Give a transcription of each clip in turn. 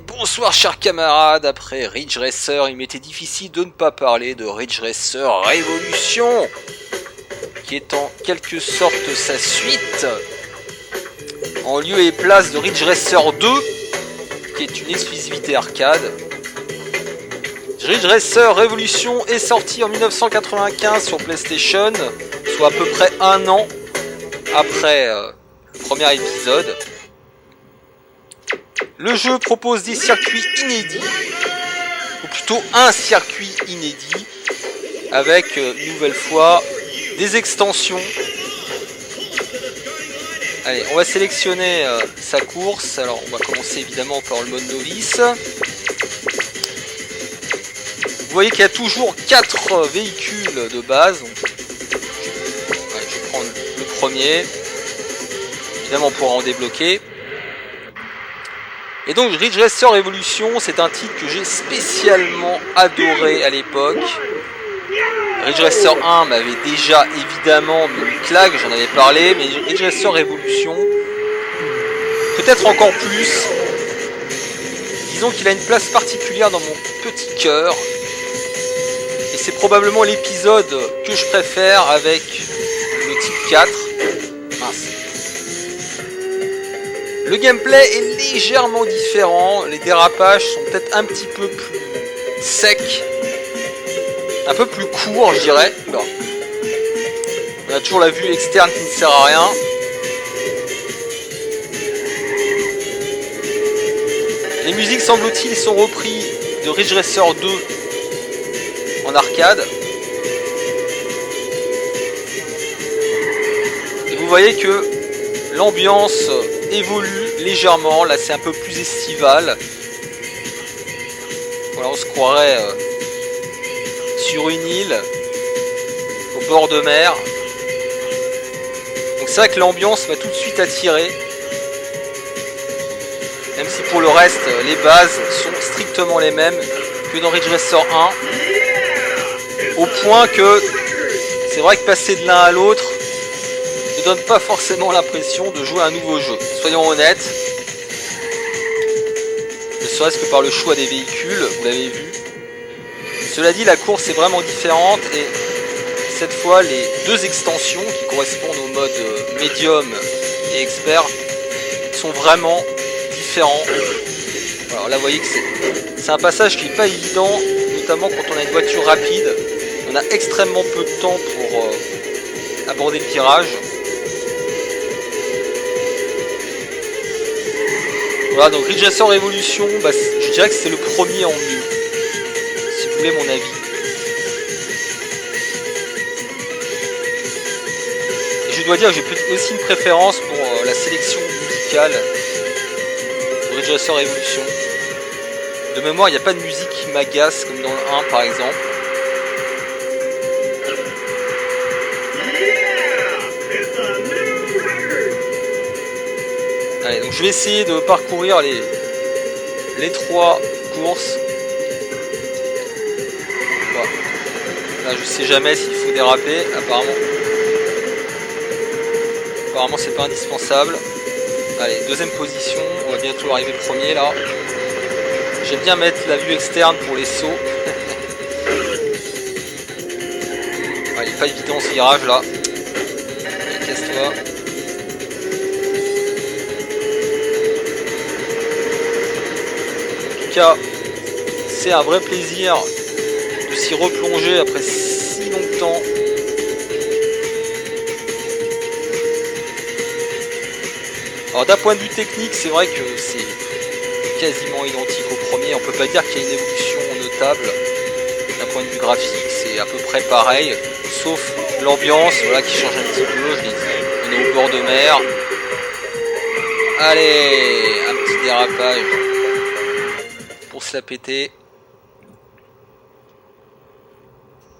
bonsoir chers camarades. Après Ridge Racer, il m'était difficile de ne pas parler de Ridge Racer Révolution, qui est en quelque sorte sa suite, en lieu et place de Ridge Racer 2, qui est une exclusivité arcade. Ridge Racer Révolution est sorti en 1995 sur PlayStation, soit à peu près un an après le premier épisode. Le jeu propose des circuits inédits, ou plutôt un circuit inédit, avec une nouvelle fois des extensions. Allez, on va sélectionner sa course. Alors on va commencer évidemment par le mode novice. Vous voyez qu'il y a toujours 4 véhicules de base. Donc, ouais, je vais prendre le premier. Évidemment on pourra en débloquer. Et donc Ridge Racer Evolution, c'est un titre que j'ai spécialement adoré à l'époque. Ridge Racer 1 m'avait déjà évidemment mis une claque, j'en avais parlé, mais Ridge Racer Evolution, peut-être encore plus. Disons qu'il a une place particulière dans mon petit cœur. Et c'est probablement l'épisode que je préfère avec le type 4. Mince. Le gameplay est légèrement différent, les dérapages sont peut-être un petit peu plus secs, un peu plus courts je dirais. Oula. On a toujours la vue externe qui ne sert à rien. Les musiques semble-t-il sont reprises de Ridge Racer 2 en arcade. Et vous voyez que l'ambiance évolue légèrement, là c'est un peu plus estival. Voilà, on se croirait sur une île, au bord de mer. Donc c'est vrai que l'ambiance m'a tout de suite attiré. Même si pour le reste, les bases sont strictement les mêmes que dans Ridge Racer 1. Au point que c'est vrai que passer de l'un à l'autre ne donne pas forcément l'impression de jouer à un nouveau jeu. Soyons honnêtes. Ne serait-ce que par le choix des véhicules, vous l'avez vu. Cela dit, la course est vraiment différente et cette fois, les 2 extensions qui correspondent au mode médium et expert sont vraiment différents. Alors là, vous voyez que c'est un passage qui n'est pas évident, notamment quand on a une voiture rapide. On a extrêmement peu de temps pour aborder le virage. Voilà, donc Ridge Racer Evolution, bah, je dirais que c'est le premier en mieux, si vous voulez mon avis. Et je dois dire que j'ai aussi une préférence pour la sélection musicale de Ridge Racer Evolution. De mémoire, il n'y a pas de musique qui m'agace comme dans le 1 par exemple. Allez, donc je vais essayer de parcourir les 3 courses. Voilà. Là, je sais jamais s'il faut déraper. Apparemment c'est pas indispensable. Allez, deuxième position. On va bientôt arriver premier là. J'aime bien mettre la vue externe pour les sauts. Allez, pas évident ce virage là. Allez, casse-toi. C'est un vrai plaisir de s'y replonger après si longtemps. Alors d'un point de vue technique, c'est vrai que c'est quasiment identique au premier. On peut pas dire qu'il y a une évolution notable. D'un point de vue graphique, c'est à peu près pareil, sauf l'ambiance, voilà, qui change un petit peu. Je l'ai dit, on est au bord de mer. Allez, un petit dérapage. Pour se la péter.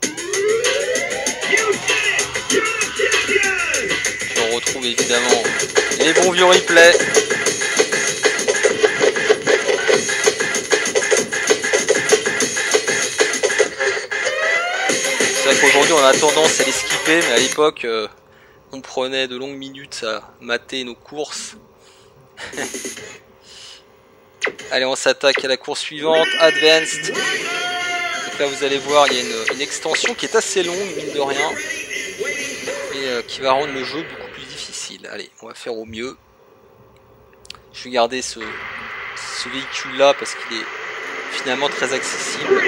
Puis on retrouve évidemment les bons vieux replays. C'est vrai qu'aujourd'hui on a tendance à les skipper, mais à l'époque on prenait de longues minutes à mater nos courses. Allez, on s'attaque à la course suivante, Advanced. Donc là, vous allez voir, il y a une extension qui est assez longue, mine de rien. Et qui va rendre le jeu beaucoup plus difficile. Allez, on va faire au mieux. Je vais garder ce véhicule-là parce qu'il est finalement très accessible.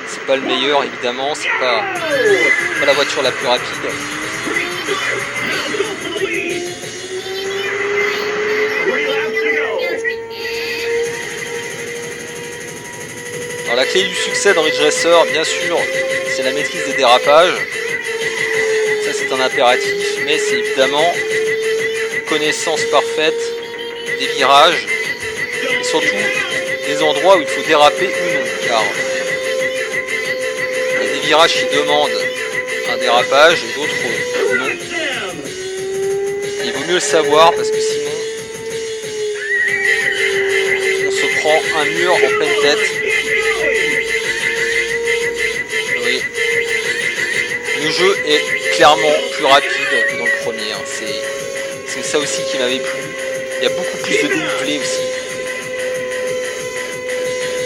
C'est pas le meilleur, évidemment. C'est pas la voiture la plus rapide. Alors la clé du succès dans Ridge Racer, bien sûr, c'est la maîtrise des dérapages. Ça c'est un impératif, mais c'est évidemment une connaissance parfaite des virages et surtout des endroits où il faut déraper ou non, car il y a des virages qui demandent un dérapage et d'autres non. Il vaut mieux le savoir parce que sinon on se prend un mur en pleine tête. Oui. Le jeu est clairement plus rapide que dans le premier. C'est ça aussi qui m'avait plu. Il y a beaucoup plus de dénivelé aussi.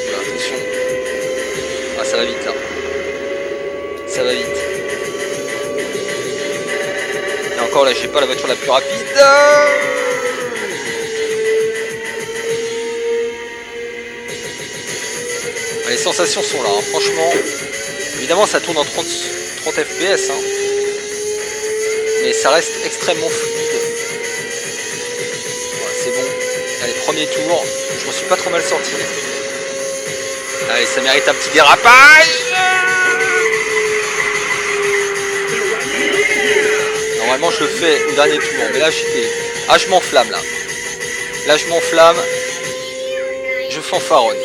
Voilà, attention. Ah, ça va vite là. Ça va vite. Et encore là, j'ai pas la voiture la plus rapide. Les sensations sont là, hein. Franchement. Évidemment, ça tourne en 30 fps. Hein. Mais ça reste extrêmement fluide. Voilà, c'est bon. Allez, premier tour. Je m'en suis pas trop mal sorti. Allez, ça mérite un petit dérapage. Normalement, je le fais au dernier tour. Mais là, je m'enflamme là. Là, je m'enflamme. Je fanfaronne.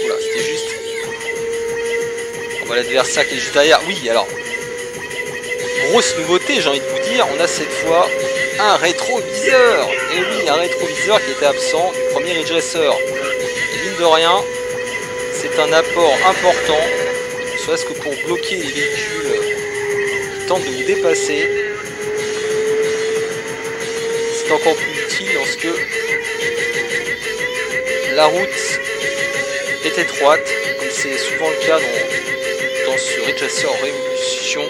Oula, c'était juste. On voit l'adversaire qui est juste derrière. Oui, alors. Grosse nouveauté, j'ai envie de vous dire, on a cette fois un rétroviseur. Et oui, un rétroviseur qui était absent du premier Ridge Racer. Et mine de rien, c'est un apport important, soit ce que pour bloquer les véhicules qui tentent de vous dépasser. C'est encore plus utile lorsque la route est étroite, comme c'est souvent le cas dans ce Ridge Racer Révolution.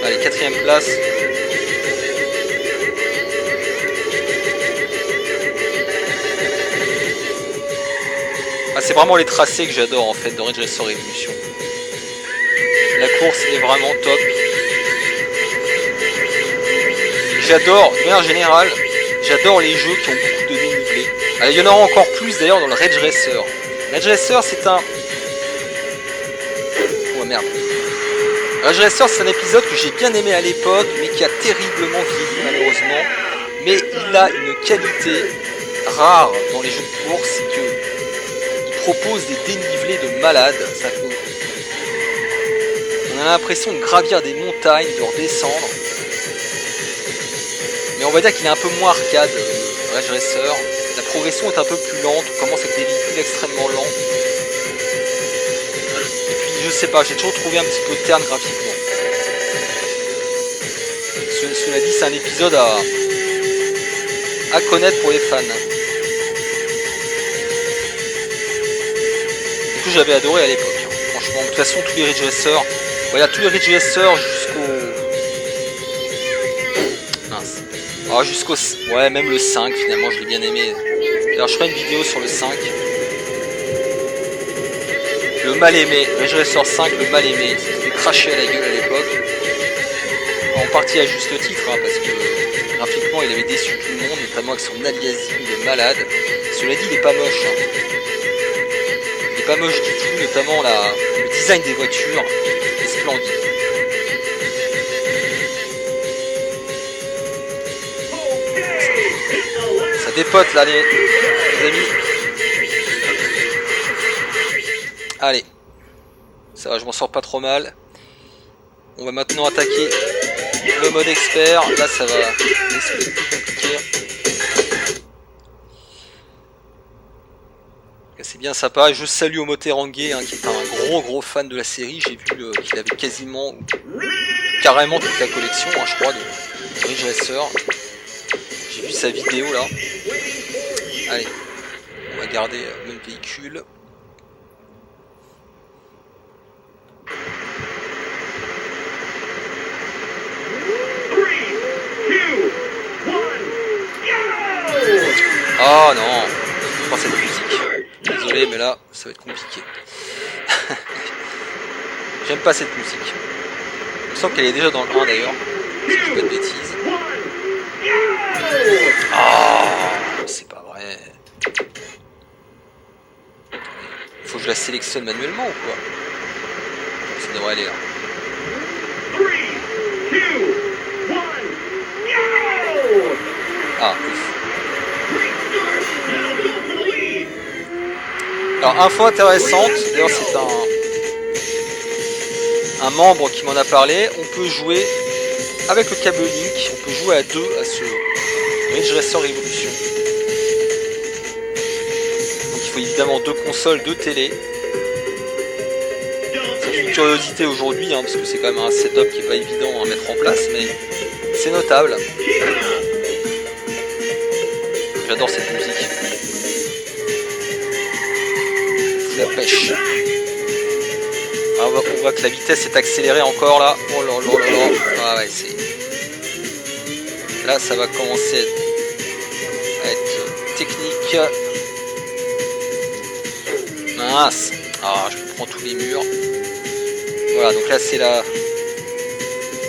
Allez, 4ème place. Ah, c'est vraiment les tracés que j'adore en fait dans Ridge Racer Révolution. La course est vraiment top. J'adore, de manière générale, j'adore les jeux qui ont beaucoup de dénivelé. Il y en aura encore plus d'ailleurs dans le Ridge Racer. Ridge Racer, c'est un... Oh merde. Ridge Racer, c'est un épisode que j'ai bien aimé à l'époque, mais qui a terriblement vieilli malheureusement. Mais il a une qualité rare dans les jeux de course, c'est que il propose des dénivelés de malade. On a l'impression de gravir des montagnes, de redescendre. Mais on va dire qu'il est un peu moins arcade, Ridge Racer. La progression est un peu plus lente, on commence avec des véhicules extrêmement lents. Et puis je sais pas, j'ai toujours trouvé un petit peu terne graphiquement. Cela dit, c'est un épisode à connaître pour les fans. Du coup, j'avais adoré à l'époque. Franchement, de toute façon, tous les Ridge Racer, voilà, tous les Ridge Racer jusqu'au... Ouais, même le 5, finalement, je l'ai bien aimé. D'ailleurs, je ferai une vidéo sur le 5. Le mal aimé, Ridge Racer 5, le mal aimé. Ça s'est fait cracher à la gueule à l'époque. En partie à juste titre, hein, parce que graphiquement, il avait déçu tout le monde, notamment avec son aliasing de malade. Cela dit, il est pas moche. Hein. Il est pas moche du tout, notamment le design des voitures est splendide. Ça dépote là, les amis. Allez, ça va, je m'en sors pas trop mal. On va maintenant attaquer le mode expert. Là, ça va être plus compliqué. C'est bien sympa. Je salue Omoterangue, hein, qui est un gros fan de la série. J'ai vu qu'il avait carrément toute la collection, hein, je crois, de Ridge Racer. depuis sa vidéo là. Allez, on va garder le véhicule. Oh non, je prends cette musique. Désolé, mais là, ça va être compliqué. J'aime pas cette musique. Il me semble qu'elle est déjà dans le 1 d'ailleurs. Si je dis pas de bêtises. Oh, c'est pas vrai. Faut que je la sélectionne manuellement ou quoi? Ça devrait aller là. Ah, ouf. Alors, info intéressante, d'ailleurs c'est un membre qui m'en a parlé, on peut jouer avec le câble Link, on peut jouer à deux à ce Ridge Racer Revolution. Donc il faut évidemment deux consoles, deux télés. C'est une curiosité aujourd'hui, hein, parce que c'est quand même un setup qui est pas évident à mettre en place, mais c'est notable. J'adore cette musique. La pêche. Ah, on voit que la vitesse est accélérée encore là. Oh là là là là. Ah ouais, c'est. Là, ça va commencer à être technique. Mince. Ah, je prends tous les murs. Voilà, donc là, c'est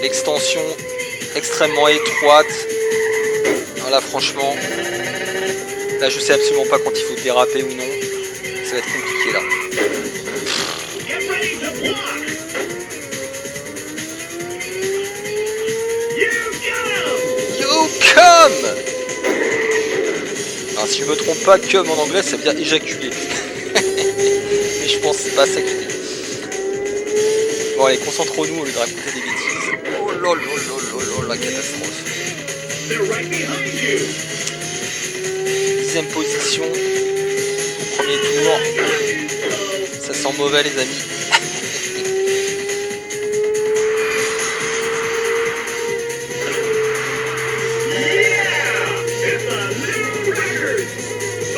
l'extension extrêmement étroite. Voilà, franchement. Là, je sais absolument pas quand il faut déraper ou non. Ça va être compliqué là. You come! Alors si je me trompe pas, come en anglais ça veut dire éjaculer. Mais je pense que c'est pas ça qu'il dit. Bon allez, concentrons-nous au lieu de raconter des bêtises. Oh là là là là, la catastrophe. 10e position. Premier tour. Ça sent mauvais les amis.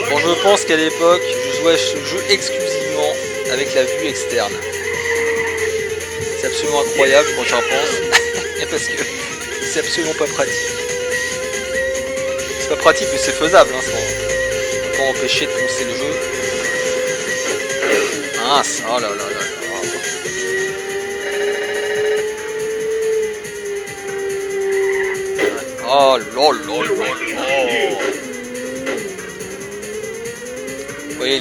Bon, je pense qu'à l'époque, je jouais à ce jeu exclusivement avec la vue externe. C'est absolument incroyable quand j'en pense. Parce que c'est absolument pas pratique. C'est pas pratique mais c'est faisable, hein, sans pas empêcher de poncer le jeu. Mince, oh là là là là. Oh là là là là. Vous voyez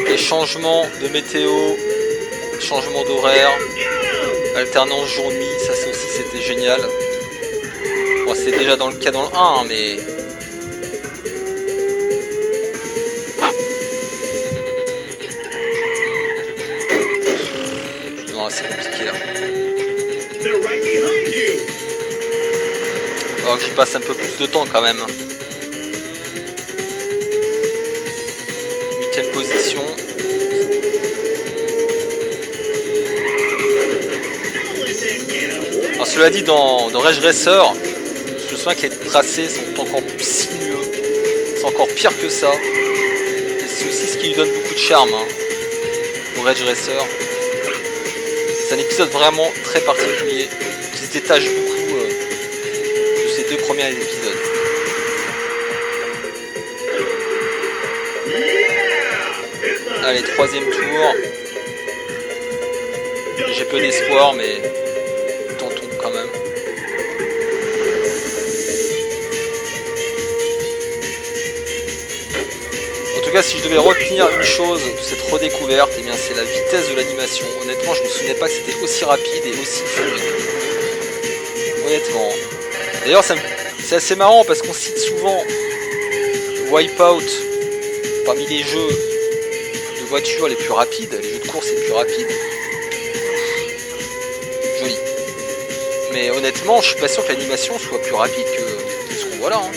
les changements de météo, changements d'horaire, alternance jour-nuit, ça aussi c'était génial. Bon, c'est déjà dans le cas dans le 1, hein, mais... Non, c'est compliqué là. Oh, que j'y passe un peu plus de temps quand même. 8e position. Alors cela dit, dans Ridge Racer, je me souviens que les tracés sont encore plus sinueux. C'est encore pire que ça. Et c'est aussi ce qui lui donne beaucoup de charme, hein, au Ridge Racer. C'est un épisode vraiment très particulier qui se détache beaucoup de ces deux premiers épisodes. Allez, 3e tour. J'ai peu d'espoir, mais tentons quand même. En tout cas, si je devais retenir une chose de cette redécouverte, eh bien c'est la vitesse de l'animation. Honnêtement, je me souvenais pas que c'était aussi rapide et aussi fluide. Honnêtement. D'ailleurs, c'est assez marrant parce qu'on cite souvent Wipeout parmi les jeux de voitures les plus rapides, les jeux de course les plus rapides. Joli. Mais honnêtement, je suis pas sûr que l'animation soit plus rapide que ce qu'on voit là. Hein.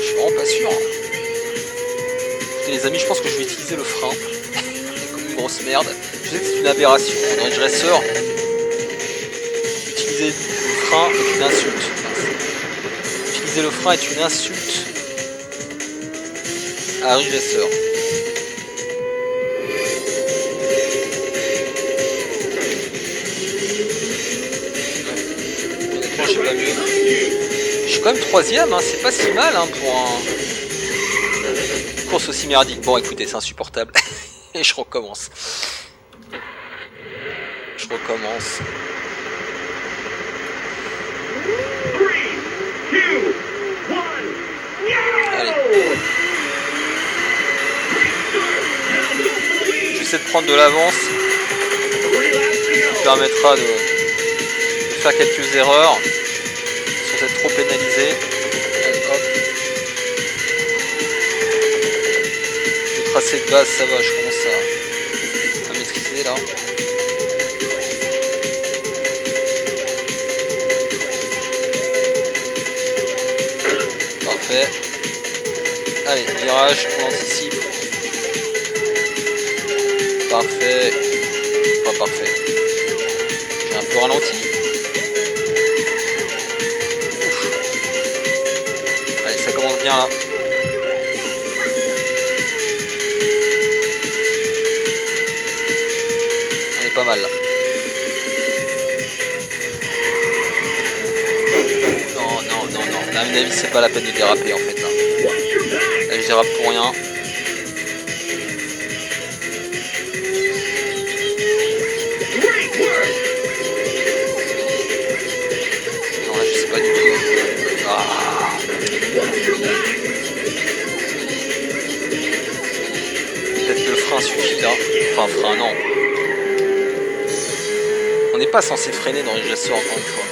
Je suis vraiment pas sûr. Hein. Écoutez les amis, je pense que je vais utiliser le frein. Comme une grosse merde. Je sais que c'est une aberration. Dans Ridge Racer, utiliser le frein est une insulte. Utiliser le frein est une insulte à Ridge Racer. Honnêtement, j'ai pas mieux. Je suis quand même 3ème, hein, c'est pas si mal hein, pour une course aussi merdique. Bon, écoutez, c'est insupportable. Et je recommence. Allez. J'essaie de prendre de l'avance. Ça me permettra de faire quelques erreurs sans être trop pénalisé. Allez, hop. Le tracé de base, ça va, je commence à maîtriser là. Parfait. Allez, virage, on anticipe. Parfait. Pas parfait. J'ai un peu ralenti. Ouf. Allez, ça commence bien là. On est pas mal là. Non. Là, à mon avis, c'est pas la peine de déraper en fait là. Là, je dérape pour rien. Non, là, je sais pas du tout. Ah. Peut-être que le frein suffit là. Enfin, frein, non. On n'est pas censé freiner dans les Racer encore une fois.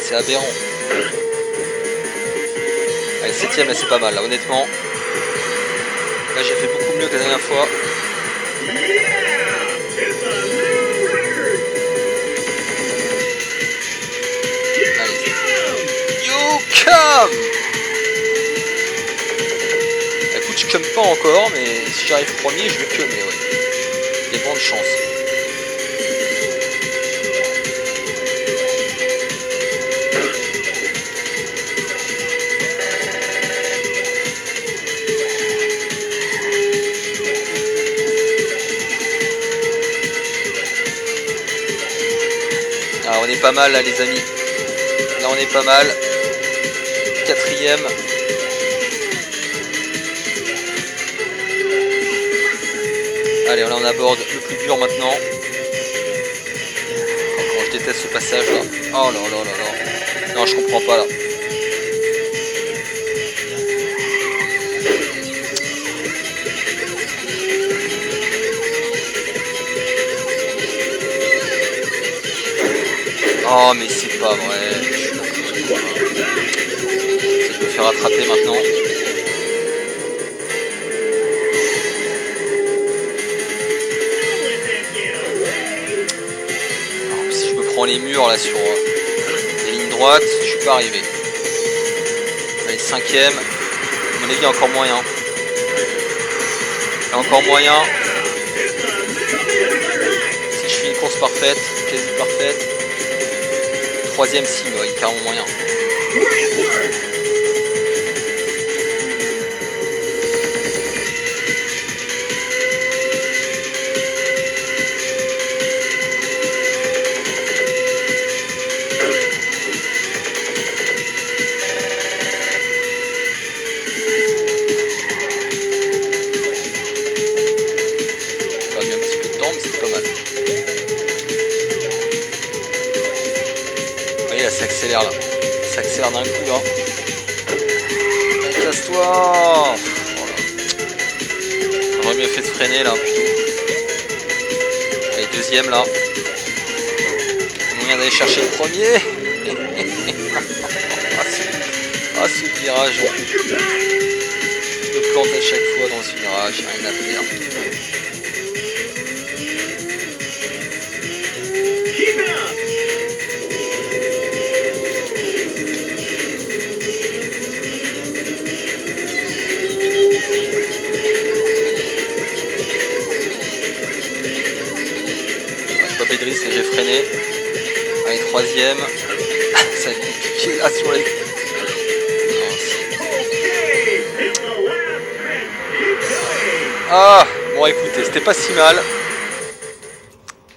C'est aberrant. Allez, 7ème, là c'est pas mal là, honnêtement. Là j'ai fait beaucoup mieux que la dernière fois. Allez. You come! Écoute, je come pas encore, mais si j'arrive premier, je vais cummer, ouais. Il y a de bonnes chances. Ah, on est pas mal là les amis. Là on est pas mal. 4ème. Allez, là on aborde le plus dur maintenant. Oh, je déteste ce passage là. Oh là. Non, je comprends pas là. Oh mais c'est pas vrai. Je me fais rattraper maintenant. Alors, si je me prends les murs là sur les lignes droites, je suis pas arrivé. Allez, 5ème. À mon avis, encore moyen. Il y a encore moyen. Si je fais une course parfaite, quasi parfaite. 3ème si, il y a carrément moyen. Ça a mis un petit peu de temps, mais c'était pas mal. Là, ça accélère là. Ça accélère d'un coup là. Casse-toi. Voilà. J'aurais mieux fait de freiner là plutôt. Allez, 2ème là. Moyen d'aller chercher le premier. Ce virage. Je me plante à chaque fois dans ce virage. Rien à faire. Pas de risque, j'ai freiné. Allez, 3ème. deuxième. Ça fait piquer là sur les... Ah, bon écoutez, c'était pas si mal.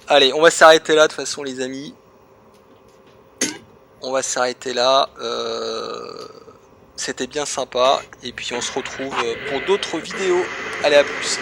Allez, on va s'arrêter là de toute façon les amis. On va s'arrêter là. C'était bien sympa. Et puis on se retrouve pour d'autres vidéos. Allez, à plus.